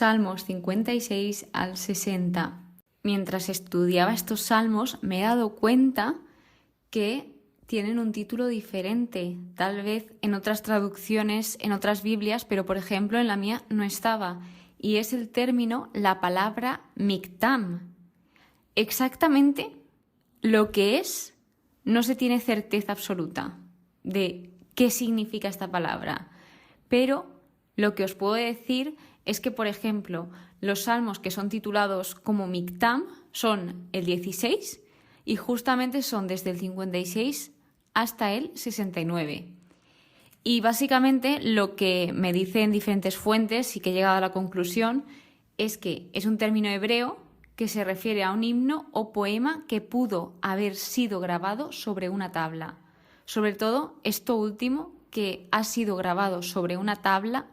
Salmos 56 al 60. Mientras estudiaba estos salmos me he dado cuenta que tienen un título diferente, tal vez en otras traducciones, en otras Biblias, pero por ejemplo en la mía no estaba, y es el término, la palabra miktam. Exactamente lo que es, no se tiene certeza absoluta de qué significa esta palabra, pero lo que os puedo decir es que, por ejemplo, los salmos que son titulados como miktam son el 16 y justamente son desde el 56 hasta el 69. Y básicamente lo que me dicen diferentes fuentes y que he llegado a la conclusión es que es un término hebreo que se refiere a un himno o poema que pudo haber sido grabado sobre una tabla. Sobre todo esto último, que ha sido grabado sobre una tabla,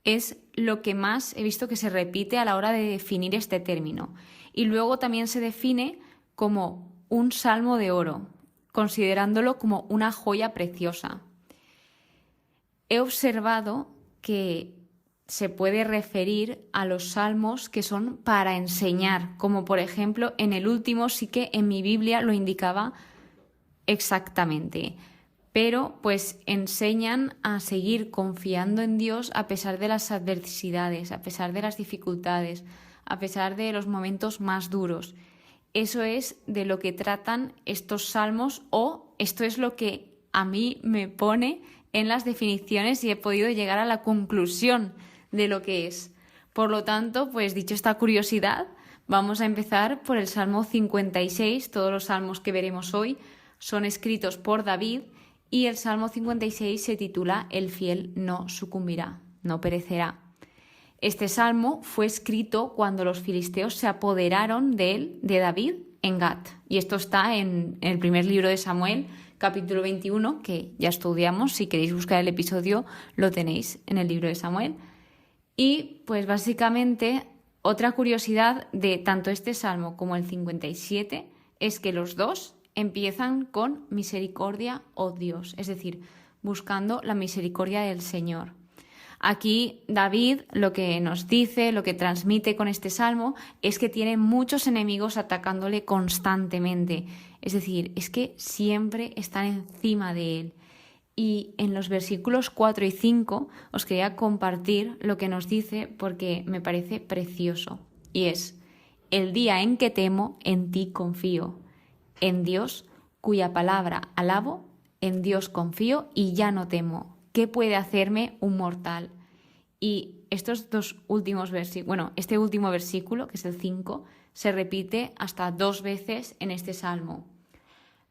es lo que más he visto que se repite a la hora de definir este término. Y luego también se define como un salmo de oro, considerándolo como una joya preciosa. He observado que se puede referir a los salmos que son para enseñar, como por ejemplo en el último sí que en mi Biblia lo indicaba exactamente. Pero pues enseñan a seguir confiando en Dios a pesar de las adversidades, a pesar de las dificultades, a pesar de los momentos más duros. Eso es de lo que tratan estos salmos, o esto es lo que a mí me pone en las definiciones y he podido llegar a la conclusión de lo que es. Por lo tanto, pues dicho esta curiosidad, vamos a empezar por el Salmo 56. Todos los salmos que veremos hoy son escritos por David. Y el Salmo 56 se titula El fiel no sucumbirá, no perecerá. Este salmo fue escrito cuando los filisteos se apoderaron de él, de David, en Gat. Y esto está en el primer libro de Samuel, capítulo 21, que ya estudiamos. Si queréis buscar el episodio, lo tenéis en el libro de Samuel. Y pues básicamente otra curiosidad de tanto este salmo como el 57 es que los dos empiezan con misericordia, oh Dios, es decir, buscando la misericordia del Señor. Aquí David lo que nos dice, lo que transmite con este salmo es que tiene muchos enemigos atacándole constantemente, es decir, es que siempre están encima de él. Y en los versículos 4 y 5 os quería compartir lo que nos dice porque me parece precioso, y es: el día en que temo, en ti confío. En Dios, cuya palabra alabo, en Dios confío y ya no temo. ¿Qué puede hacerme un mortal? Y estos dos últimos versículos, bueno, este último versículo, que es el 5, se repite hasta 2 veces en este salmo.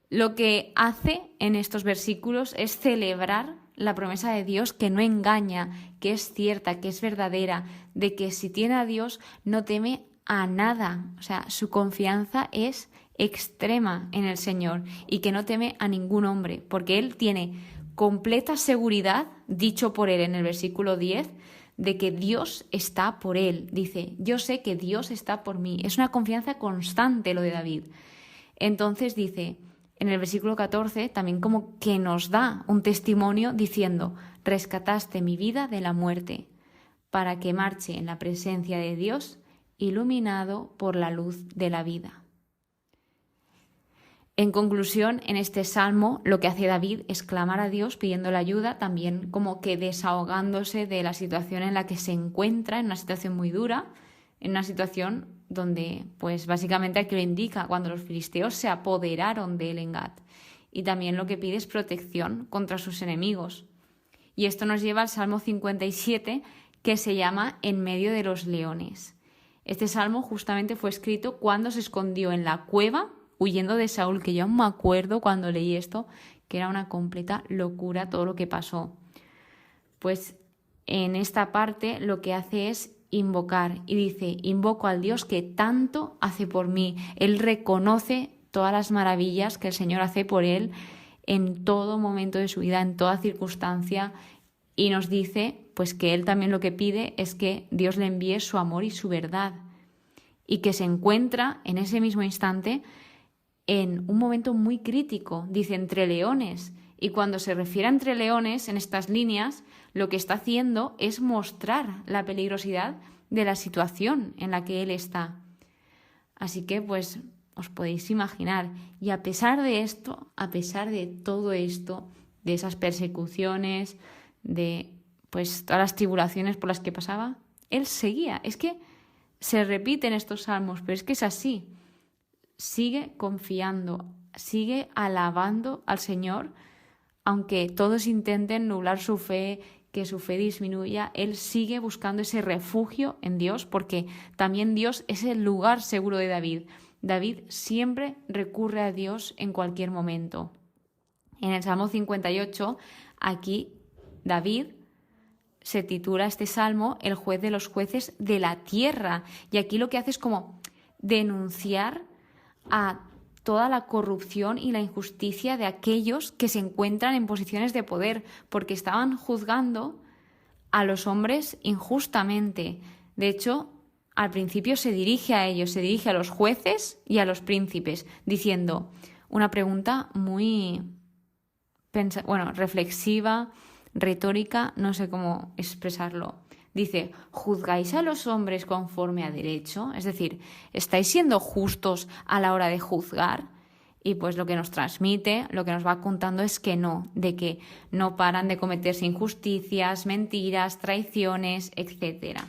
Lo que hace en estos versículos es celebrar la promesa de Dios, que no engaña, que es cierta, que es verdadera, de que si tiene a Dios no teme a nada. O sea, su confianza es extrema en el Señor y que no teme a ningún hombre, porque él tiene completa seguridad, dicho por él en el versículo 10, de que Dios está por él. Dice: yo sé que Dios está por mí. Es una confianza constante lo de David. Entonces dice en el versículo 14 también como que nos da un testimonio diciendo: rescataste mi vida de la muerte, para que marche en la presencia de Dios, iluminado por la luz de la vida. En conclusión, en este salmo lo que hace David es clamar a Dios pidiéndole ayuda, también como que desahogándose de la situación en la que se encuentra, en una situación muy dura, en una situación donde, pues básicamente aquí lo indica, cuando los filisteos se apoderaron de él en Gat. Y también lo que pide es protección contra sus enemigos. Y esto nos lleva al Salmo 57, que se llama En medio de los leones. Este salmo justamente fue escrito cuando se escondió en la cueva huyendo de Saúl, que yo me acuerdo cuando leí esto, que era una completa locura todo lo que pasó. Pues en esta parte lo que hace es invocar y dice: invoco al Dios que tanto hace por mí. Él reconoce todas las maravillas que el Señor hace por él en todo momento de su vida, en toda circunstancia, y nos dice pues que él también lo que pide es que Dios le envíe su amor y su verdad, y que se encuentra en ese mismo instante en un momento muy crítico, dice entre leones, y cuando se refiere a entre leones en estas líneas, lo que está haciendo es mostrar la peligrosidad de la situación en la que él está. Así que pues os podéis imaginar. Y a pesar de esto, a pesar de todo esto, de esas persecuciones, de pues todas las tribulaciones por las que pasaba, él seguía. Es que se repiten estos salmos, pero es que es así. Sigue confiando, sigue alabando al Señor, aunque todos intenten nublar su fe, que su fe disminuya, él sigue buscando ese refugio en Dios, porque también Dios es el lugar seguro de David. David siempre recurre a Dios en cualquier momento. En el Salmo 58, aquí David se titula este salmo el juez de los jueces de la tierra. Y aquí lo que hace es como denunciar a toda la corrupción y la injusticia de aquellos que se encuentran en posiciones de poder, porque estaban juzgando a los hombres injustamente. De hecho, al principio se dirige a ellos, se dirige a los jueces y a los príncipes, diciendo una pregunta muy reflexiva, retórica, no sé cómo expresarlo. Dice, ¿juzgáis a los hombres conforme a derecho? Es decir, ¿estáis siendo justos a la hora de juzgar? Y pues lo que nos transmite, lo que nos va contando es que no, de que no paran de cometerse injusticias, mentiras, traiciones, etc.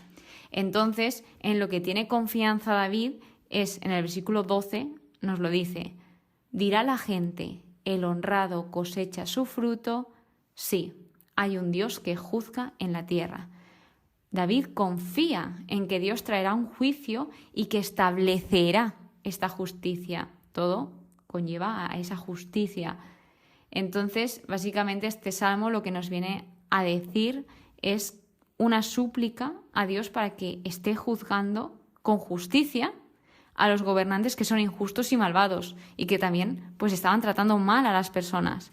Entonces, en lo que tiene confianza David es, en el versículo 12, nos lo dice, dirá la gente, el honrado cosecha su fruto, sí, hay un Dios que juzga en la tierra. David confía en que Dios traerá un juicio y que establecerá esta justicia. Todo conlleva a esa justicia. Entonces, básicamente este salmo lo que nos viene a decir es una súplica a Dios para que esté juzgando con justicia a los gobernantes que son injustos y malvados y que también pues estaban tratando mal a las personas.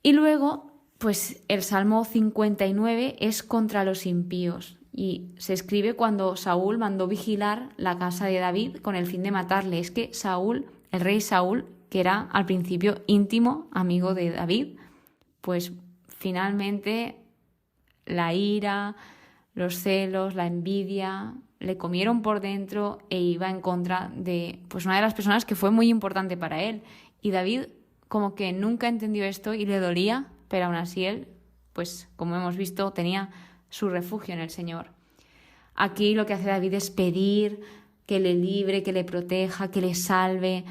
Y luego, pues el Salmo 59 es contra los impíos y se escribe cuando Saúl mandó vigilar la casa de David con el fin de matarle. Es que Saúl, el rey Saúl, que era al principio íntimo amigo de David, pues finalmente la ira, los celos, la envidia le comieron por dentro e iba en contra de pues una de las personas que fue muy importante para él. Y David como que nunca entendió esto y le dolía, pero aún así él, pues como hemos visto, tenía su refugio en el Señor. Aquí lo que hace David es pedir que le libre, que le proteja, que le salve,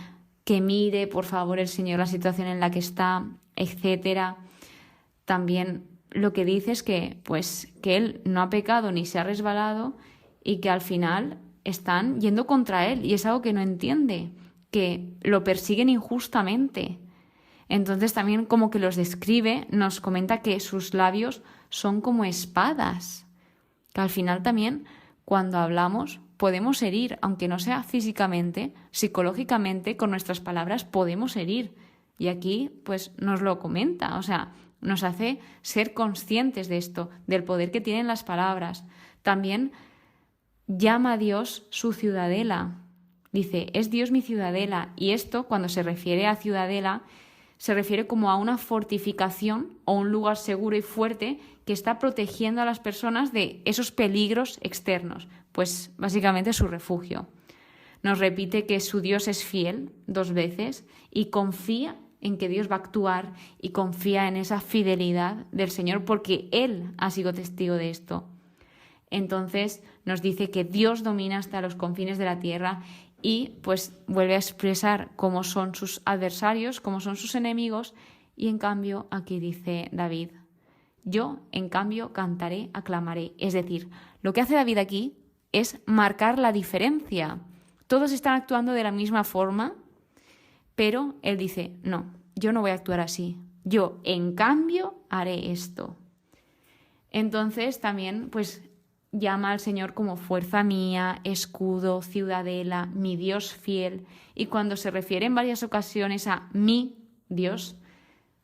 que mire, por favor, el Señor la situación en la que está, etc. También lo que dice es que, pues, que él no ha pecado ni se ha resbalado y que al final están yendo contra él y es algo que no entiende, que lo persiguen injustamente. Entonces también como que los describe, nos comenta que sus labios son como espadas, que al final también cuando hablamos podemos herir, aunque no sea físicamente, psicológicamente, con nuestras palabras podemos herir. Y aquí pues nos lo comenta, o sea, nos hace ser conscientes de esto, del poder que tienen las palabras. También llama a Dios su ciudadela. Dice, es Dios mi ciudadela. Y esto, cuando se refiere a ciudadela, se refiere como a una fortificación o un lugar seguro y fuerte que está protegiendo a las personas de esos peligros externos. Pues básicamente su refugio. Nos repite que su Dios es fiel 2 veces y confía en que Dios va a actuar y confía en esa fidelidad del Señor porque Él ha sido testigo de esto. Entonces nos dice que Dios domina hasta los confines de la tierra y pues vuelve a expresar cómo son sus adversarios, cómo son sus enemigos y en cambio aquí dice David, yo en cambio cantaré, aclamaré. Es decir, lo que hace David aquí es marcar la diferencia. Todos están actuando de la misma forma, pero él dice, no, yo no voy a actuar así. Yo, en cambio, haré esto. Entonces también, pues, llama al Señor como fuerza mía, escudo, ciudadela, mi Dios fiel. Y cuando se refiere en varias ocasiones a mi Dios,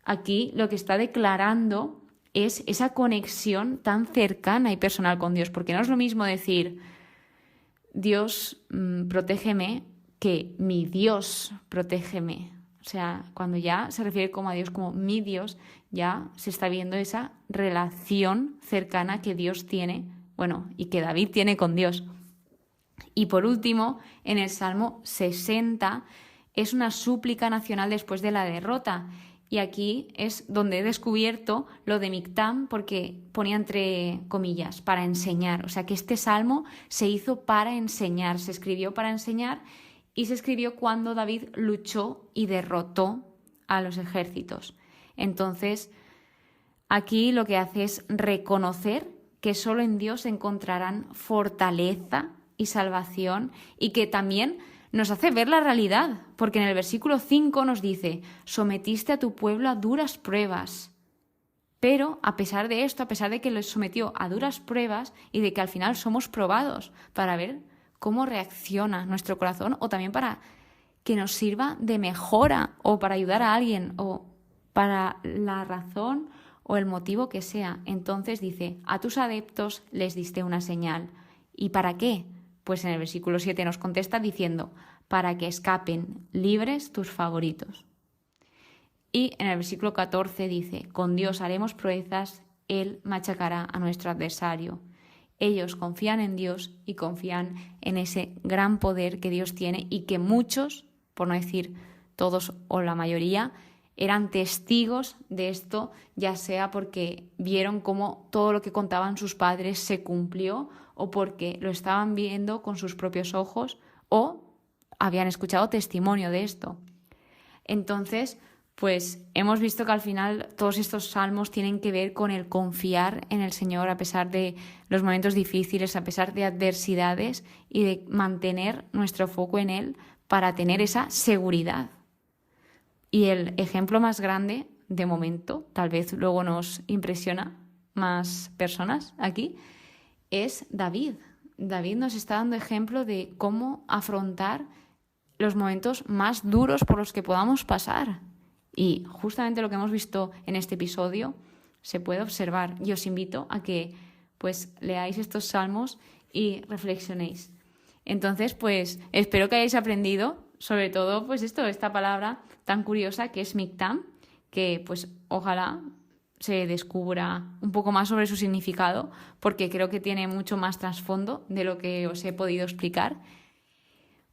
aquí lo que está declarando es esa conexión tan cercana y personal con Dios. Porque no es lo mismo decir, Dios, protégeme, que mi Dios, protégeme. O sea, cuando ya se refiere como a Dios como mi Dios, ya se está viendo esa relación cercana que Dios tiene bueno, y que David tiene con Dios. Y por último, en el Salmo 60 es una súplica nacional después de la derrota. Y aquí es donde he descubierto lo de Mictam, porque ponía entre comillas, para enseñar. O sea que este salmo se hizo para enseñar, se escribió para enseñar y se escribió cuando David luchó y derrotó a los ejércitos. Entonces, aquí lo que hace es reconocer que solo en Dios encontrarán fortaleza y salvación, y que también nos hace ver la realidad, porque en el versículo 5 nos dice: sometiste a tu pueblo a duras pruebas. Pero a pesar de esto, a pesar de que los sometió a duras pruebas y de que al final somos probados para ver cómo reacciona nuestro corazón, o también para que nos sirva de mejora o para ayudar a alguien o para la razón o el motivo que sea. Entonces dice: a tus adeptos les diste una señal. ¿Y para qué? Pues en el versículo 7 nos contesta diciendo: para que escapen libres tus favoritos. Y en el versículo 14 dice: con Dios haremos proezas, Él machacará a nuestro adversario. Ellos confían en Dios y confían en ese gran poder que Dios tiene, y que muchos, por no decir todos o la mayoría, eran testigos de esto, ya sea porque vieron cómo todo lo que contaban sus padres se cumplió, o porque lo estaban viendo con sus propios ojos, o habían escuchado testimonio de esto. Entonces, pues hemos visto que al final todos estos salmos tienen que ver con el confiar en el Señor a pesar de los momentos difíciles, a pesar de adversidades, y de mantener nuestro foco en Él para tener esa seguridad. Y el ejemplo más grande, de momento, tal vez luego nos impresiona más personas aquí, es David. David nos está dando ejemplo de cómo afrontar los momentos más duros por los que podamos pasar. Y justamente lo que hemos visto en este episodio se puede observar. Y os invito a que pues leáis estos salmos y reflexionéis. Entonces, pues espero que hayáis aprendido, sobre todo, pues esta palabra tan curiosa que es Mictam, que pues ojalá se descubra un poco más sobre su significado, porque creo que tiene mucho más trasfondo de lo que os he podido explicar.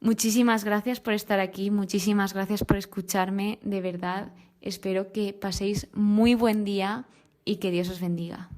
Muchísimas gracias por estar aquí, muchísimas gracias por escucharme, de verdad. Espero que paséis muy buen día y que Dios os bendiga.